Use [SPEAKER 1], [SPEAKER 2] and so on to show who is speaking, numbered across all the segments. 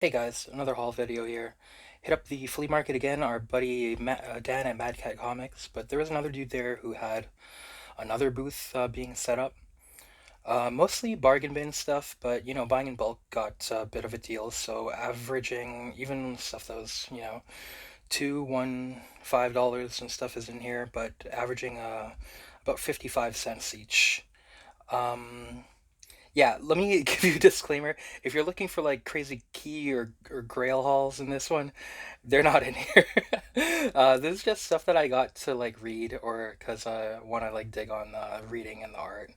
[SPEAKER 1] Hey guys, another haul video here. Hit up the flea market again, our buddy Dan at Mad Cat Comics, but there was another dude there who had another booth being set up. Mostly bargain bin stuff, but buying in bulk got a bit of a deal, so averaging even stuff that was, two, one, $5 and stuff is in here, but averaging about 55 cents each. Um, yeah, let me give you a disclaimer. If you're looking for like crazy key or grail hauls in this one, they're not in here. This is just stuff that I got to like read or because I want to like dig on reading and the art.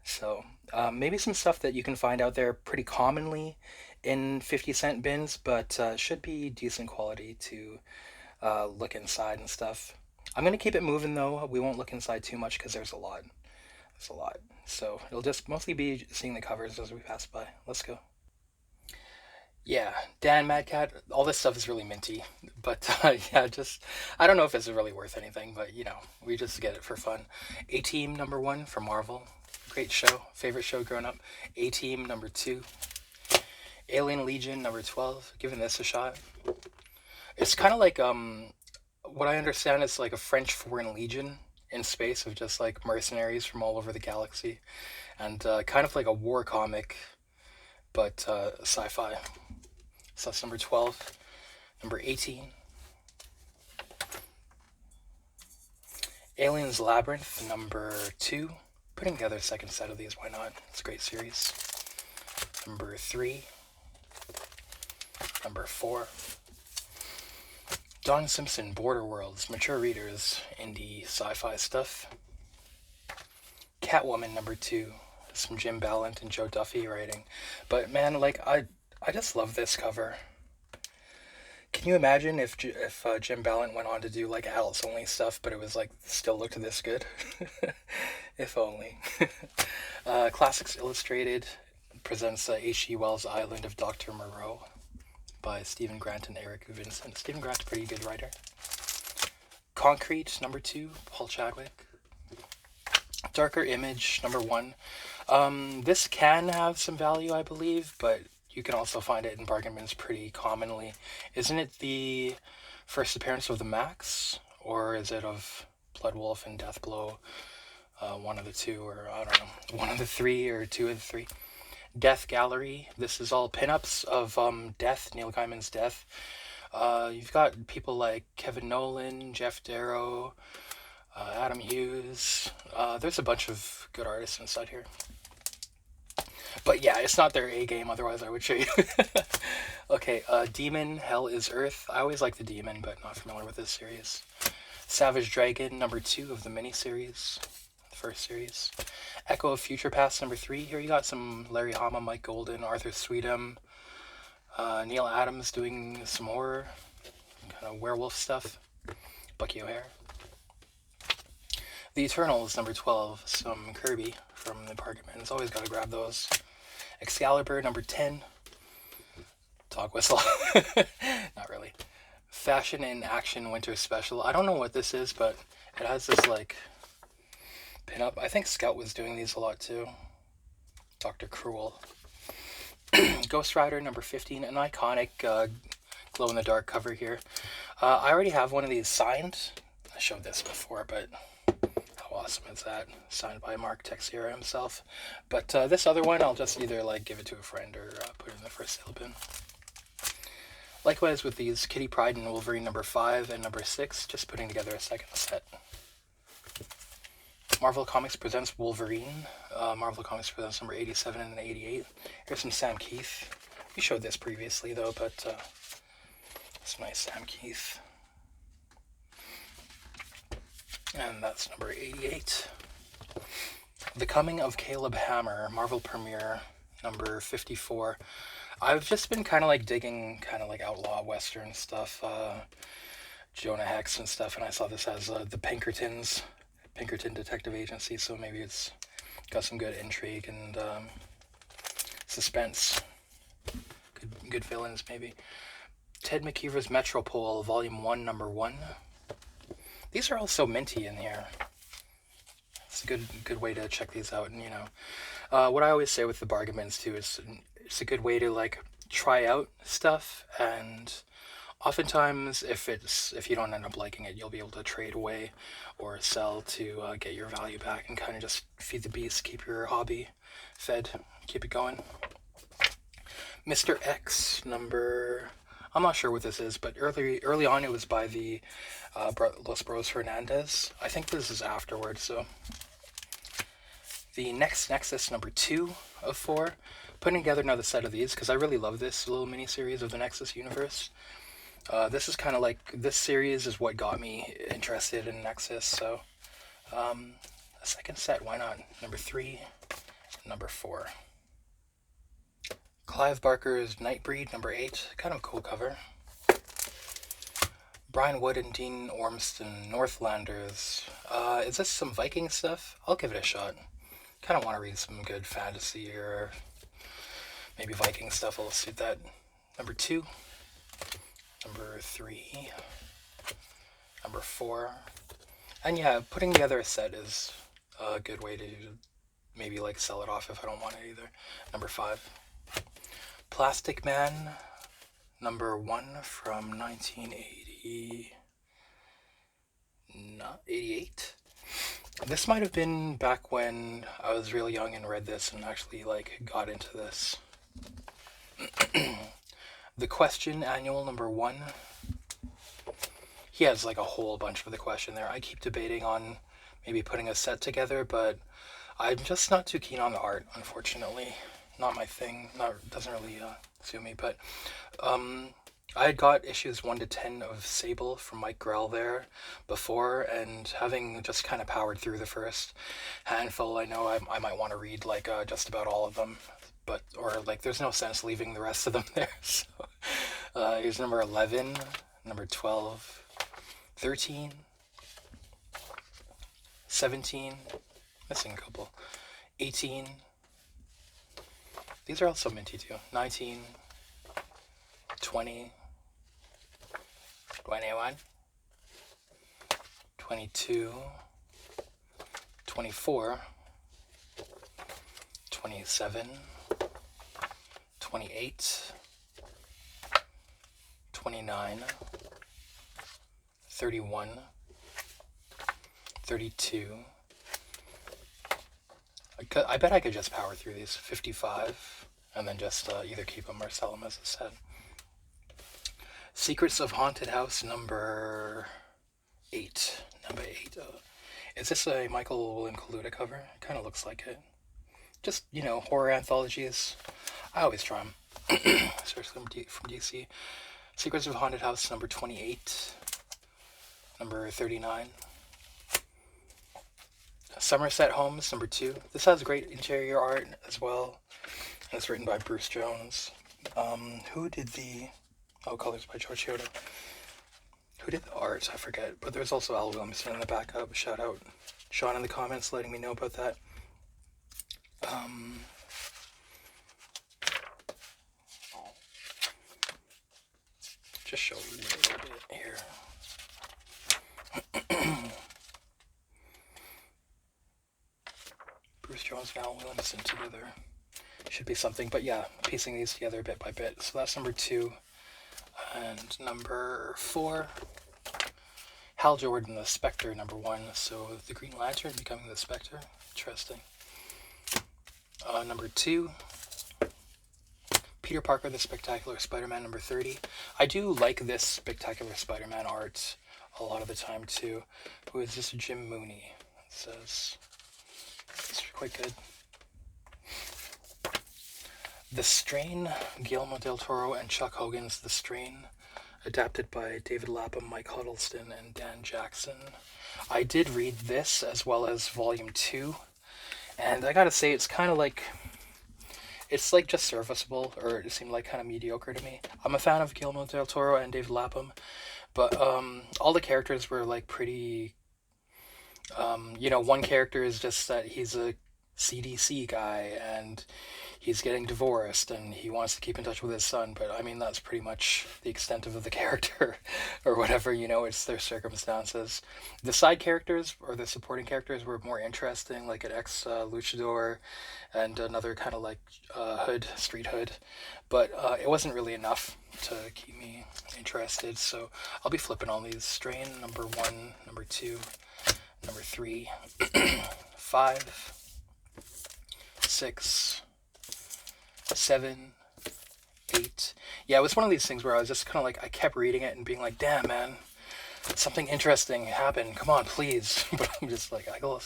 [SPEAKER 1] So maybe some stuff that you can find out there pretty commonly in 50-cent bins, but should be decent quality to look inside and stuff. I'm gonna keep it moving though. We won't look inside too much because there's a lot. There's a lot. So it'll just mostly be seeing the covers as we pass by. Let's go. Yeah, Dan, Mad Cat, all this stuff is really minty. But yeah, just, I don't know if it's really worth anything, but we just get it for fun. A Team #1 from Marvel. Great show. Favorite show growing up. A Team #2. Alien Legion #12. Giving this a shot. It's kind of like, what I understand is like a French Foreign Legion in space of just like mercenaries from all over the galaxy. And kind of like a war comic, but sci-fi. So that's #12. #18, Aliens Labyrinth, #2. Putting together a second set of these, why not? It's a great series. #3, #4, Don Simpson, Border Worlds, mature readers, indie sci-fi stuff. Catwoman #2, some Jim Ballant and Joe Duffy writing. But man, like I just love this cover. Can you imagine if Jim Ballant went on to do like adults only stuff, but it was like still looked this good? If only. Classics Illustrated presents H.G. Wells' Island of Dr. Moreau by Stephen Grant and Eric Vincent. Stephen Grant's a pretty good writer. Concrete #2, Paul Chadwick. Darker Image #1. This can have some value, I believe, but you can also find it in bargain bins pretty commonly. Isn't it the first appearance of the Max, or is it of Bloodwolf and Deathblow? One of the two, or I don't know, one of the three, or two of the three. Death Gallery. This is all pinups of Death, Neil Gaiman's Death. You've got people like Kevin Nolan, Jeff Darrow, Adam Hughes. There's a bunch of good artists inside here. But yeah, it's not their A game, otherwise I would show you. Okay, Demon, Hell is Earth. I always like the Demon, but not familiar with this series. Savage Dragon, #2 of the miniseries, the first series. Echo of Future Past, #3. Here you got some Larry Hama, Mike Golden, Arthur Sweetum, Neil Adams doing some more kind of werewolf stuff. Bucky O'Hare. The Eternals, #12. Some Kirby from the Parkmans. Always got to grab those. Excalibur, #10. Dog whistle. Not really. Fashion in Action Winter Special. I don't know what this is, but it has this like pinup. I think Scout was doing these a lot too. Dr. Cruel. Ghost Rider, #15. An iconic glow in the dark cover here. I already have one of these signed. I showed this before, but how awesome is that? Signed by Mark Texeira himself. But this other one, I'll just either like give it to a friend or put it in the first sale bin. Likewise with these, Kitty Pryde and Wolverine #5 and #6, just putting together a second set. Marvel Comics presents Wolverine. Marvel Comics presents #87 and #88. Here's some Sam Keith. We showed this previously though, but some nice Sam Keith. And that's #88. The Coming of Caleb Hammer, Marvel Premiere, #54. I've just been kind of like digging kind of like outlaw western stuff, Jonah Hex and stuff, and I saw this as the Pinkerton Detective Agency, so maybe it's got some good intrigue and suspense. Good villains, maybe. Ted McKeever's Metropole, Volume 1, #1. These are all so minty in here. It's a good way to check these out, and what I always say with the bargain bins too is it's a good way to like try out stuff, and oftentimes if you don't end up liking it, you'll be able to trade away or sell to get your value back and kind of just feed the beast, keep your hobby fed, keep it going. Mr. X number, I'm not sure what this is, but early on it was by the Los Bros Hernandez. I think this is afterwards. So the next Nexus number 2 of 4, putting together another set of these because I really love this little mini series of the Nexus universe. This is kind of like, this series is what got me interested in Nexus, so a second set, why not? Number 3, number 4. Clive Barker's Nightbreed, number 8, kind of a cool cover. Brian Wood and Dean Ormston, Northlanders. Is this some Viking stuff? I'll give it a shot. Kind of want to read some good fantasy or maybe Viking stuff will suit that. Number 2, number 3, number 4. And yeah, putting together a set is a good way to maybe like sell it off if I don't want it either. Number 5. Plastic Man, number 1 from 1988. This might have been back when I was real young and read this and actually like got into this. The Question Annual, number 1. He has like a whole bunch for The Question there. I keep debating on maybe putting a set together, but I'm just not too keen on the art, unfortunately. Not my thing. Doesn't really suit me. But I had got issues 1 to 10 of Sable from Mike Grell there before, and having just kind of powered through the first handful, I know I might want to read like just about all of them. But or like there's no sense leaving the rest of them there. So here's number 11, number 12, 13, 17, missing a couple, 18. These are also minty too. 19, 20, 21, 22, 24, 27, 28, 29, 31, 32. I bet I could just power through these. 55, and then just either keep them or sell them as a set. Secrets of Haunted House, number 8. Number 8. Is this a Michael William Kaluta cover? It kind of looks like it. Just, you know, horror anthologies. I always try them, especially from DC. Secrets of Haunted House, number 28. Number 39. Somerset Homes, number 2. This has great interior art as well. And it's written by Bruce Jones. Who did the... Oh, colors by George Yoda. Who did the art? I forget. But there's also Al Williamson in the backup. Shout out Sean in the comments letting me know about that. Just show you a little bit here. Bruce Jones and Al Williamson together should be something, but yeah, piecing these together bit by bit. So that's number 2. And number 4, Hal Jordan, The Spectre, number 1. So the Green Lantern becoming the Spectre. Interesting. Number 2, Peter Parker, The Spectacular Spider-Man, number 30. I do like this Spectacular Spider-Man art a lot of the time too. Who is this? Jim Mooney. It says it's quite good. The Strain, Guillermo del Toro and Chuck Hogan's The Strain, adapted by David Lapham, Mike Huddleston, and Dan Jackson. I did read this as well as Volume 2, and I gotta say it's kind of like, it's like just serviceable, or it seemed like kind of mediocre to me. I'm a fan of Guillermo del Toro and David Lapham, but all the characters were like pretty, you know, one character is just that he's a CDC guy, and he's getting divorced and he wants to keep in touch with his son, but I mean, that's pretty much the extent of the character or whatever, it's their circumstances. The side characters or the supporting characters were more interesting, like an ex luchador and another kind of like street hood, but it wasn't really enough to keep me interested, so I'll be flipping all these. Strain number 1, number 2, number 3, 5, 6, 7, 8. Yeah, it was one of these things where I was just kind of like, I kept reading it and being like, damn, man, something interesting happened. Come on, please. But I'm just like, I go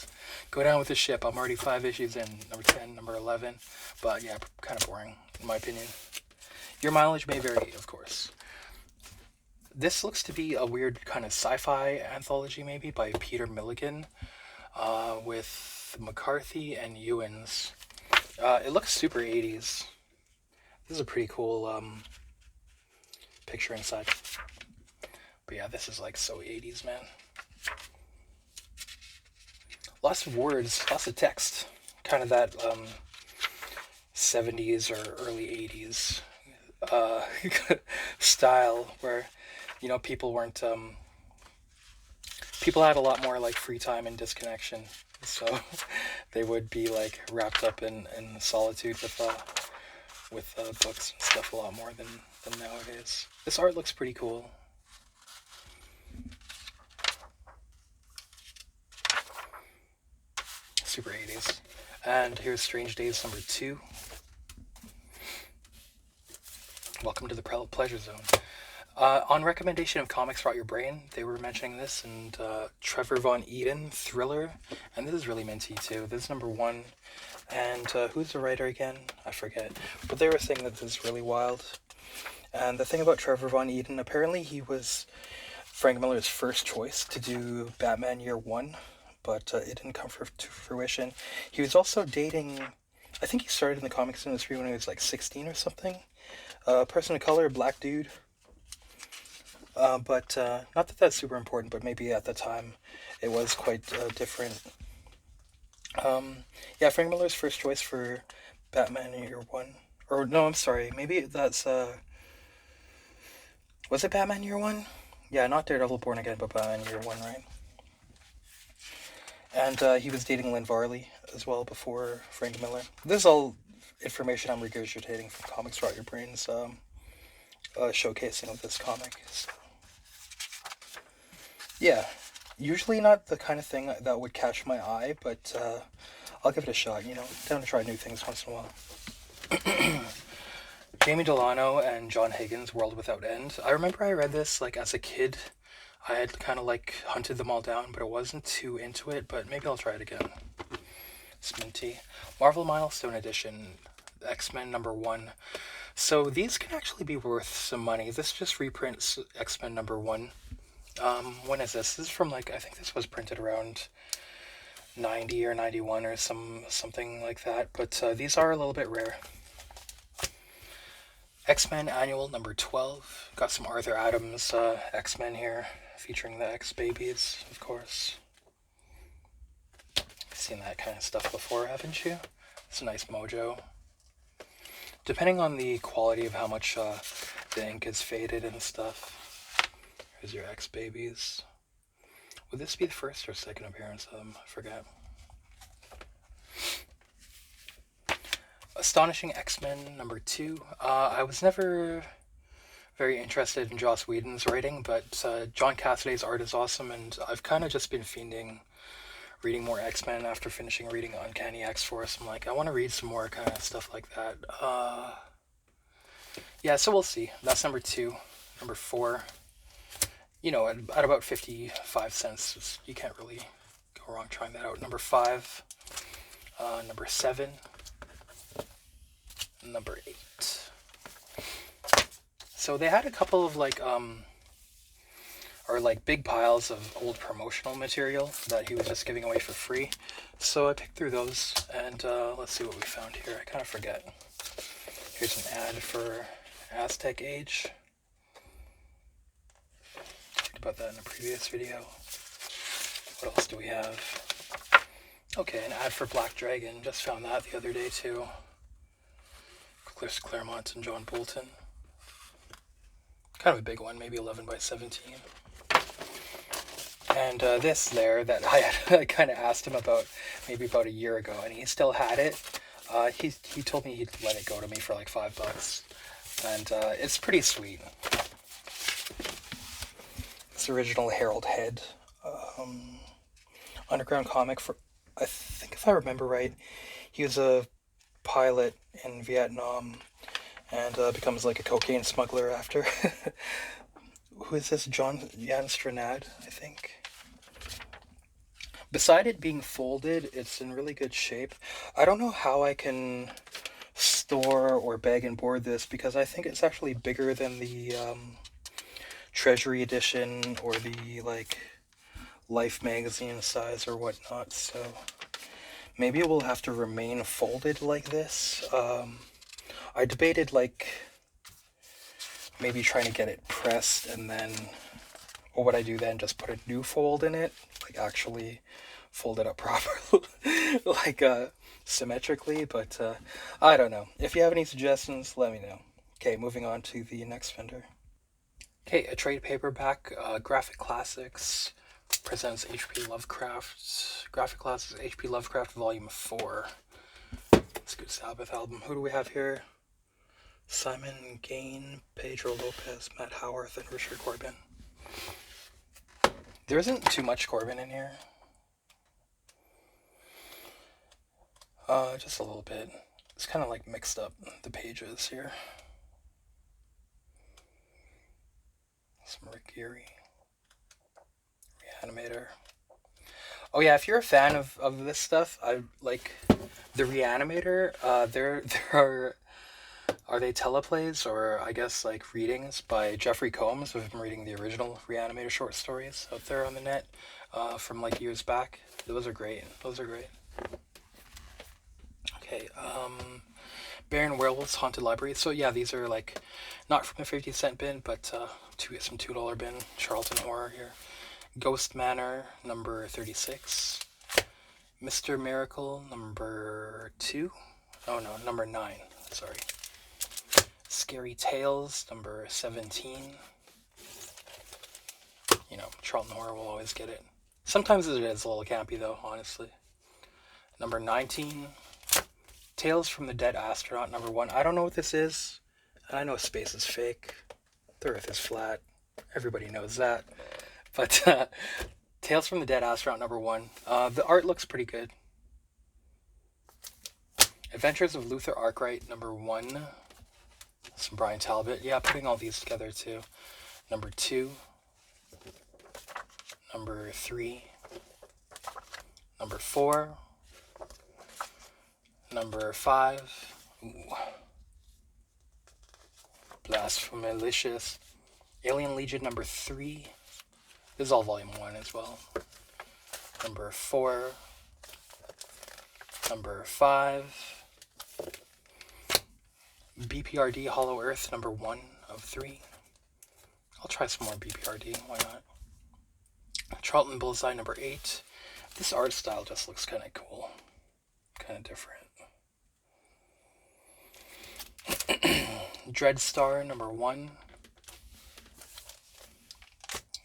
[SPEAKER 1] down with the ship. I'm already 5 issues in. Number 10, number 11. But yeah, kind of boring, in my opinion. Your mileage may vary, of course. This looks to be a weird kind of sci-fi anthology, maybe, by Peter Milligan, with McCarthy and Ewins. It looks super 80s. This is a pretty cool picture inside. But yeah, this is like so 80s, man. Lots of words, lots of text. Kind of that 70s or early 80s style where, people weren't... people had a lot more like free time and disconnection. So they would be like wrapped up in solitude with books and stuff a lot more than nowadays. This art looks pretty cool. Super 80s. And here's Strange Days number 2. Welcome to the pleasure zone. On recommendation of Comics Rot Your Brain, they were mentioning this, and Trevor Von Eden, Thriller, and this is really minty too. This is number 1, and who's the writer again? I forget, but they were saying that this is really wild. And the thing about Trevor Von Eden, apparently he was Frank Miller's first choice to do Batman Year 1, but it didn't come to fruition. He was also dating, I think he started in the comics industry when he was like 16 or something. Person of color, black dude. But not that that's super important, but maybe at the time it was quite different. Yeah, Frank Miller's first choice for Batman Year 1. Or, no, I'm sorry, maybe that's... was it Batman Year 1? Yeah, not Daredevil Born Again, but Batman Year 1, right? And he was dating Lynn Varley as well before Frank Miller. This is all information I'm regurgitating from Comics Rot Your Brain's showcasing of this comic. So. Yeah, usually not the kind of thing that would catch my eye, but I'll give it a shot, down to try new things once in a while. Jamie Delano and John Higgins, World Without End. I remember I read this, like, as a kid. I had kind of, like, hunted them all down, but I wasn't too into it, but maybe I'll try it again. It's minty. Marvel Milestone Edition, X-Men number 1. So these can actually be worth some money. This just reprints X-Men number 1. When is this? This is from, like, I think this was printed around 90 or 91 or something like that, but these are a little bit rare. X-Men Annual number 12. Got some Arthur Adams X-Men here, featuring the X-Babies, of course. You've seen that kind of stuff before, haven't you? It's a nice mojo. Depending on the quality of how much the ink is faded and stuff. Here's your X-Babies. Would this be the first or second appearance of them? I forget. Astonishing X-Men number 2. I was never very interested in Joss Whedon's writing, but John Cassaday's art is awesome, and I've kind of just been fiending reading more X-Men after finishing reading Uncanny X-Force. I'm like, I want to read some more kind of stuff like that. Yeah, so we'll see. That's number 2. Number 4. At about 55 cents, you can't really go wrong trying that out. Number 5. Number 7. Number 8. So they had a couple of big piles of old promotional material that he was just giving away for free. So I picked through those, and let's see what we found here. I kind of forget. Here's an ad for Aztec Age. Talked about that in a previous video. What else do we have? Okay, an ad for Black Dragon. Just found that the other day too. Chris Claremont and John Bolton. Kind of a big one, maybe 11 by 17. And this there that I kind of asked him about maybe about a year ago, and he still had it. He told me he'd let it go to me for like $5, and it's pretty sweet. It's original Harold Head underground comic for, I think if I remember right, he was a pilot in Vietnam and becomes like a cocaine smuggler after. Who is this? Jan Stranad, I think. Beside it being folded, it's in really good shape. I don't know how I can store or bag and board this because I think it's actually bigger than the Treasury edition or the like Life magazine size or whatnot, so maybe it will have to remain folded like this. I debated like maybe trying to get it pressed and then, or would I do then just put a new fold in it, like actually fold it up properly, like symmetrically, but I don't know. If you have any suggestions, let me know. Okay, moving on to the next vendor. Okay, a trade paperback, Graphic Classics presents H.P. Lovecraft. Graphic Classics H.P. Lovecraft Volume 4. It's a good Sabbath album. Who do we have here? Simon Gain, Pedro Lopez, Matt Howarth, and Richard Corbin. There isn't too much Corbin in here. Just a little bit. It's kind of like mixed up the pages here. Some Rick Geary. Reanimator. Oh yeah, if you're a fan of this stuff, I like the Reanimator. There are they teleplays or I guess like readings by Jeffrey Combs. I've been reading the original Reanimator short stories out there on the net from like years back. Those are great. Okay, Baron Werewolf's Haunted Library. So yeah, these are like not from the 50-cent bin, but some $2 bin. Charlton horror here. Ghost Manor, number 36. Mr. Miracle, number 2. Oh no, number 9. Sorry. Scary Tales, number 17. You know, Charlton horror will always get it. Sometimes it is a little campy though, honestly. Number 19. Tales from the Dead Astronaut, number 1. I don't know what this is, and I know space is fake. The Earth is flat. Everybody knows that. But Tales from the Dead Astronaut, number 1. The art looks pretty good. Adventures of Luther Arkwright, number 1. Some Brian Talbot. Yeah, putting all these together too. Number 2. Number 3. Number 4. Number 5. Ooh. Blasphemalicious. Alien Legion, number 3. This is all volume 1 as well. Number 4. Number 5. BPRD Hollow Earth, number 1 of 3. I'll try some more BPRD, why not? Charlton Bullseye, number 8. This art style just looks kind of cool. Kind of different. Dreadstar, number 1.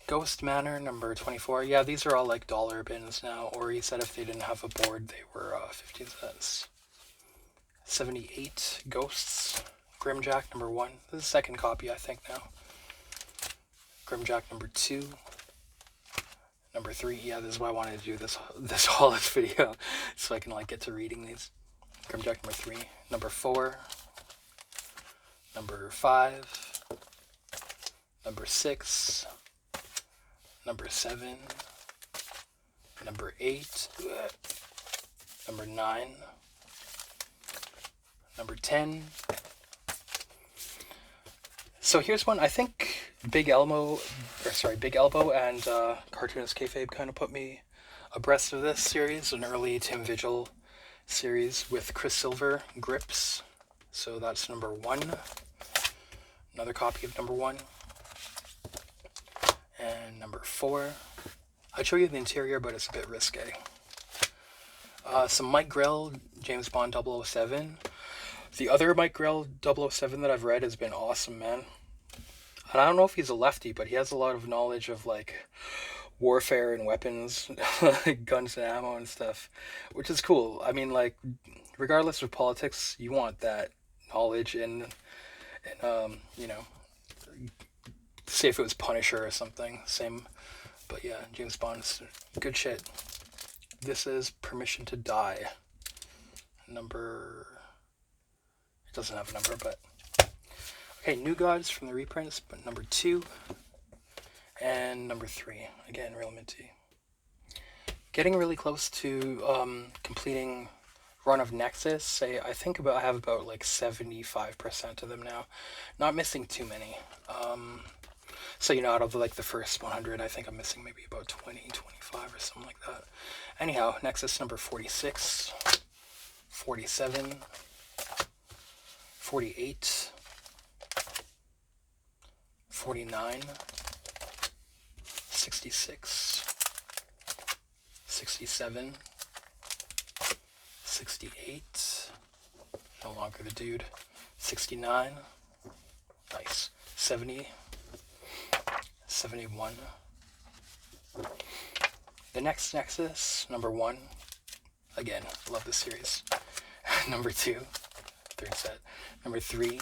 [SPEAKER 1] Ghost Manor, number 24. Yeah, these are all like dollar bins now, or he said if they didn't have a board, they were 50 cents. 78 Ghosts. Grimjack, number 1. This is the second copy, I think, now. Grimjack, number 2. Number 3. Yeah, this is why I wanted to do this whole video, so I can like get to reading these. Grimjack, number 3. Number 4. Number 5. Number 6. Number 7. Number 8. Number 9. Number 10. So here's one. I think Big Elbow and Cartoonist Kayfabe kind of put me abreast of this series, an early Tim Vigil series with Chris Silver grips. So that's number 1. Another copy of number 1. And number 4. I'd show you the interior, but it's a bit risque. Some Mike Grell, James Bond 007. The other Mike Grell 007 that I've read has been awesome, man. And I don't know if he's a lefty, but he has a lot of knowledge of like warfare and weapons, guns and ammo and stuff, which is cool. I mean, like, regardless of politics, you want that knowledge and say if it was Punisher or something, same. But yeah, James Bond's good shit. This is Permission to Die. Number. It doesn't have a number, but. Okay, New Gods from the reprints, but number 2. And number 3. Again, real minty. Getting really close to completing run of Nexus. I think I have about like 75% of them now. Not missing too many. So, out of like the first 100, I think I'm missing maybe about 20, 25 or something like that. Anyhow, Nexus number 46, 47, 48, 49, 66, 67, 68, no longer the dude, 69, nice, 70, 71. The next Nexus, number 1, again, love this series. Number 2, third set. Number 3,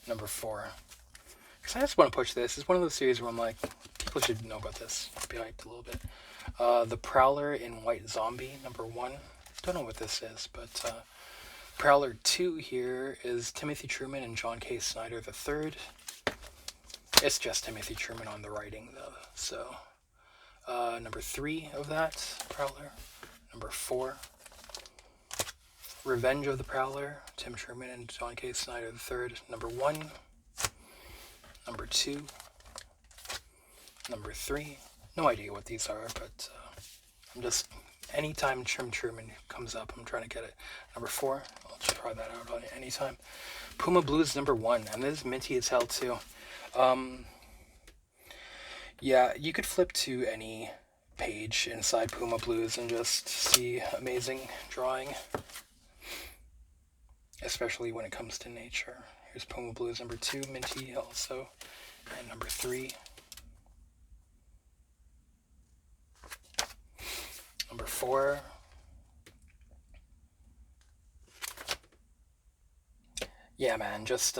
[SPEAKER 1] number 4. Because I just want to push this. It's one of those series where I'm like, people should know about this. Be hyped a little bit. The Prowler in White Zombie, number 1. Don't know what this is, but Prowler 2 here is Timothy Truman and John K. Snyder III. It's just Timothy Truman on the writing, though. So, number 3 of that, Prowler. Number 4, Revenge of the Prowler, Tim Truman and John K. Snyder III. Number 1. Number 2. Number 3. No idea what these are, but I'm just... Anytime Tim Truman comes up, I'm trying to get it. Number 4. I'll just try that out on anytime. Puma Blues number 1. And this is minty as hell, too. Yeah, you could flip to any page inside Puma Blues and just see amazing drawing, especially when it comes to nature. Here's Puma Blues number 2, minty also, and number 3. Number 4. Yeah, man, just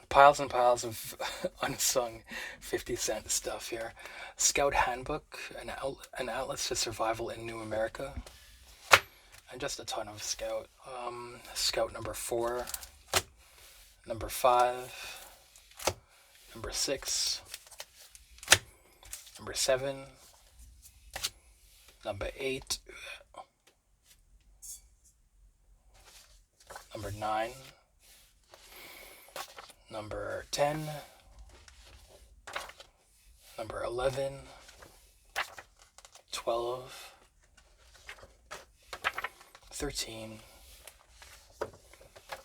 [SPEAKER 1] piles and piles of unsung 50-cent stuff here. Scout Handbook, an atlas to survival in New America. And just a ton of Scout. Scout number 4, number 5, number 6, number 7, number 8, number 9, number 10, number 11, 12, 13,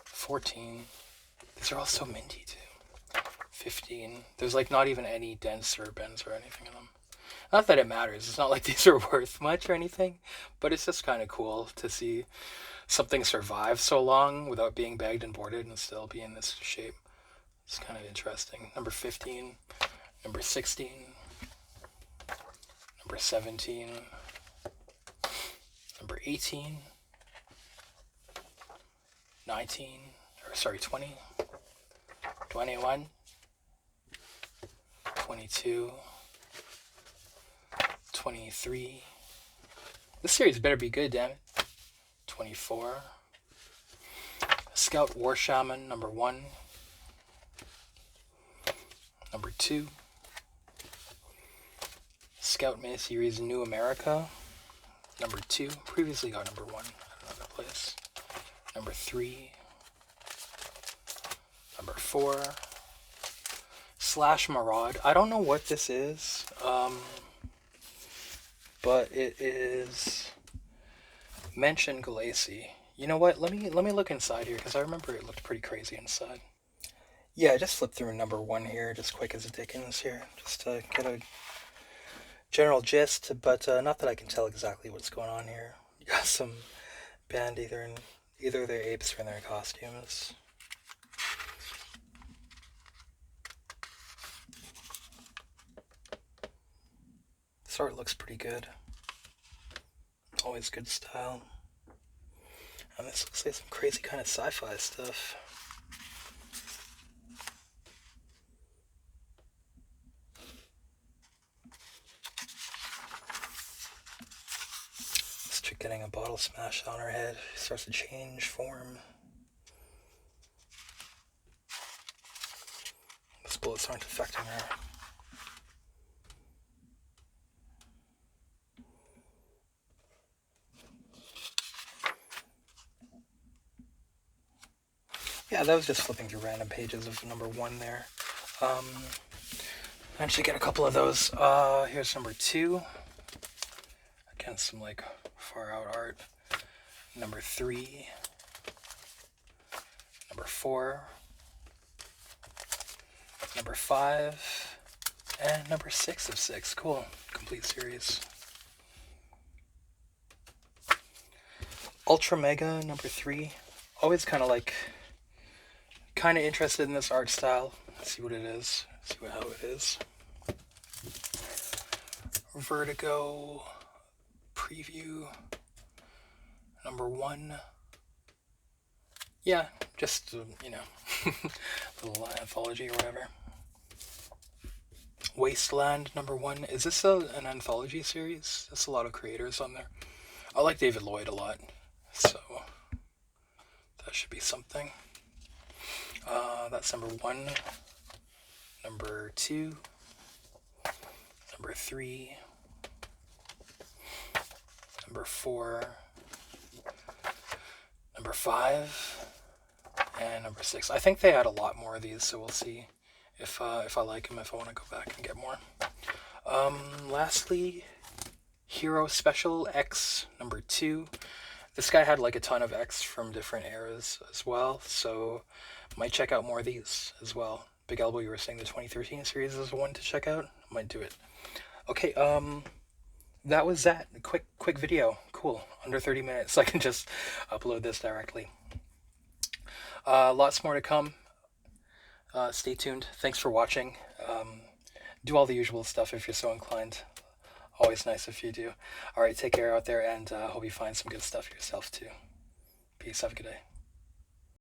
[SPEAKER 1] 14. These are all so minty too. 15. There's like not even any dents or bends or anything in them. Not that it matters. It's not like these are worth much or anything, but it's just kind of cool to see something survive so long without being bagged and boarded and still be in this shape. It's kind of interesting. Number 15, number 16, number 17, number 18, 20, 21, 22, 23. This series better be good, damn it. 24. Scout War Shaman, number 1. Number 2. Scout miniseries New America, number 2. Previously got number 1 at another place. Number 3. Number 4. Slash Maraud. I don't know what this is, but it is Mention Galassi. You know what? Let me look inside here because I remember it looked pretty crazy inside. Yeah, I just flipped through number 1 here, just quick as a Dickens here, just to get a general gist, but not that I can tell exactly what's going on here. You Got some band either their apes or in their costumes. This art looks pretty good. Always good style. And this looks like some crazy kind of sci-fi stuff. This chick getting a bottle smashed on her head. She starts to change form. Those bullets aren't affecting her. Yeah, that was just flipping through random pages of number 1 there. Managed to get a couple of those. Here's number 2. Again, some like far out art. Number 3. Number 4. Number 5. And number 6 of 6. Cool. Complete series. Ultra Mega number 3. Always kind of interested in this art style. See what it is. See how it is. Vertigo preview number 1. Yeah, just little anthology or whatever. Wasteland number 1. Is this an anthology series? There's a lot of creators on there. I like David Lloyd a lot, so that should be something. That's number 1, number 2, number 3, number 4, number 5, and number 6. I think they had a lot more of these, so we'll see if I like them, if I want to go back and get more. Lastly, Hero Special X number 2. This guy had like a ton of X from different eras as well, so might check out more of these as well. Big Elbow, you were saying the 2013 series is one to check out? Might do it. Okay, that was that. Quick video. Cool. Under 30 minutes. I can just upload this directly. Lots more to come. Stay tuned. Thanks for watching. Do all the usual stuff if you're so inclined. Always nice if you do. Alright, take care out there, and hope you find some good stuff yourself too. Peace. Have a good day.